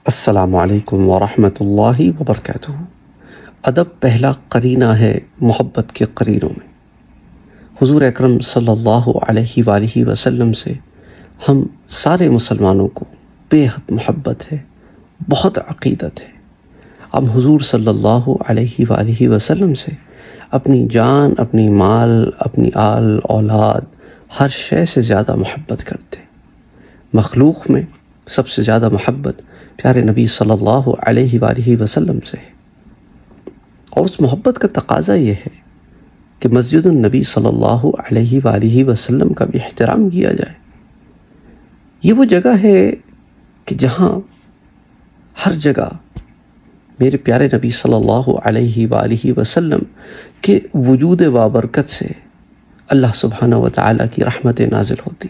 السلام علیکم ورحمۃ اللہ وبرکاتہ۔ ادب پہلا قرینہ ہے محبت کے قرینوں میں۔ حضور اکرم صلی اللہ علیہ وآلہ وسلم سے ہم سارے مسلمانوں کو بے حد محبت ہے، بہت عقیدت ہے۔ ہم حضور صلی اللہ علیہ وآلہ وسلم سے اپنی جان، اپنی مال، اپنی آل اولاد، ہر شے سے زیادہ محبت کرتے۔ مخلوق میں سب سے زیادہ محبت پیارے نبی صلی اللہ علیہ وآلہ وسلم سے ہے، اور اس محبت کا تقاضا یہ ہے کہ مسجد النبی صلی اللہ علیہ وآلہ وسلم کا بھی احترام کیا جائے۔ یہ وہ جگہ ہے کہ جہاں ہر جگہ میرے پیارے نبی صلی اللہ علیہ وآلہ وسلم کے وجود بابرکت سے اللہ سبحانہ و تعالیٰ کی رحمتیں نازل ہوتی۔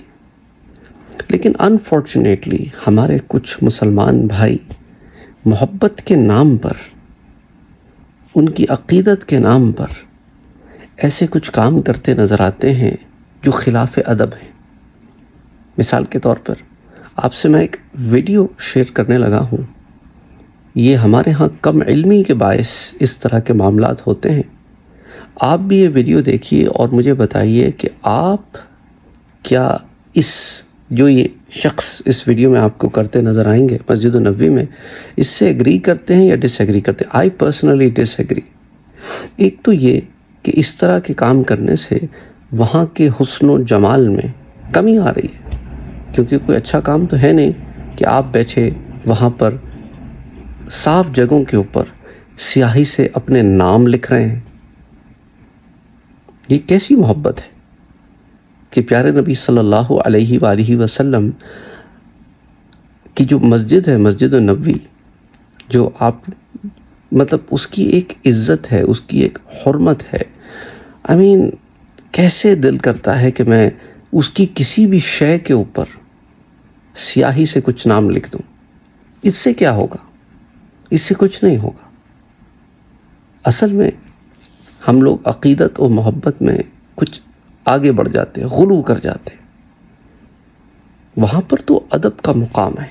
لیکن انفارچونیٹلی ہمارے کچھ مسلمان بھائی محبت کے نام پر، ان کی عقیدت کے نام پر ایسے کچھ کام کرتے نظر آتے ہیں جو خلاف ادب ہیں۔ مثال کے طور پر آپ سے میں ایک ویڈیو شیئر کرنے لگا ہوں۔ یہ ہمارے ہاں کم علمی کے باعث اس طرح کے معاملات ہوتے ہیں۔ آپ بھی یہ ویڈیو دیکھیے اور مجھے بتائیے کہ آپ کیا جو یہ شخص اس ویڈیو میں آپ کو کرتے نظر آئیں گے مسجد النبوی میں، اس سے ایگری کرتے ہیں یا ڈس ایگری کرتے ہیں؟ I personally disagree. ایک تو یہ کہ اس طرح کے کام کرنے سے وہاں کے حسن و جمال میں کمی آ رہی ہے، کیونکہ کوئی اچھا کام تو ہے نہیں کہ آپ بیٹھے وہاں پر صاف جگہوں کے اوپر سیاہی سے اپنے نام لکھ رہے ہیں۔ یہ کیسی محبت ہے کہ پیارے نبی صلی اللہ علیہ وآلہ وسلم کی جو مسجد ہے، مسجد النبوی، جو آپ مطلب اس کی ایک عزت ہے، اس کی ایک حرمت ہے۔ کیسے دل کرتا ہے کہ میں اس کی کسی بھی شے کے اوپر سیاہی سے کچھ نام لکھ دوں۔ اس سے کیا ہوگا؟ اس سے کچھ نہیں ہوگا۔ اصل میں ہم لوگ عقیدت و محبت میں کچھ آگے بڑھ جاتے ہیں، غلو کر جاتے ہیں۔ وہاں پر تو ادب کا مقام ہے،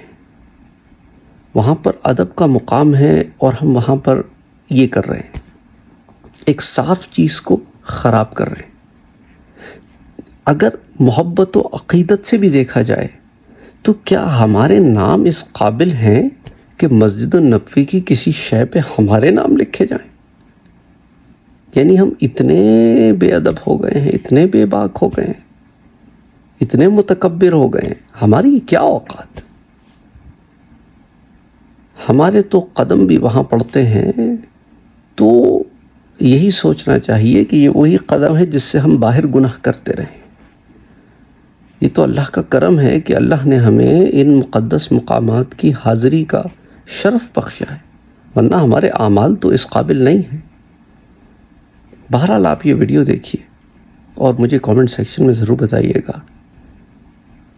وہاں پر ادب کا مقام ہے، اور ہم وہاں پر یہ کر رہے ہیں، ایک صاف چیز کو خراب کر رہے ہیں۔ اگر محبت و عقیدت سے بھی دیکھا جائے تو کیا ہمارے نام اس قابل ہیں کہ مسجد النبوی کی کسی شے پہ ہمارے نام لکھے جائیں؟ یعنی ہم اتنے بے ادب ہو گئے ہیں، اتنے بے باک ہو گئے ہیں، اتنے متکبر ہو گئے ہیں۔ ہماری کیا اوقات؟ ہمارے تو قدم بھی وہاں پڑتے ہیں تو یہی سوچنا چاہیے کہ یہ وہی قدم ہے جس سے ہم باہر گناہ کرتے رہیں۔ یہ تو اللہ کا کرم ہے کہ اللہ نے ہمیں ان مقدس مقامات کی حاضری کا شرف بخشا ہے، ورنہ ہمارے اعمال تو اس قابل نہیں ہیں۔ بہرحال آپ یہ ویڈیو دیکھیے اور مجھے کامنٹ سیکشن میں ضرور بتائیے گا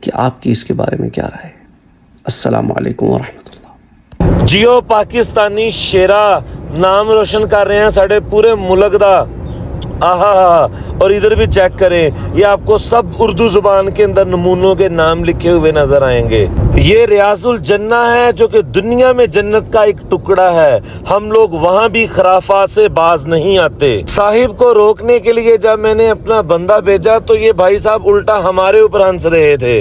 کہ آپ کی اس کے بارے میں کیا رائے ہے۔ السلام علیکم ورحمۃ اللہ۔ جیو پاکستانی شیرا نام روشن کر رہے ہیں ساڑھے پورے ملک دا۔ اور ادھر بھی چیک کریں، یہ آپ کو سب اردو زبان کے اندر نمونوں کے نام لکھے ہوئے نظر آئیں گے۔ یہ ریاض الجنہ ہے جو کہ دنیا میں جنت کا ایک ٹکڑا ہے۔ ہم لوگ وہاں بھی خرافات سے باز نہیں آتے۔ صاحب کو روکنے کے لیے جب میں نے اپنا بندہ بھیجا تو یہ بھائی صاحب الٹا ہمارے اوپر ہنس رہے تھے۔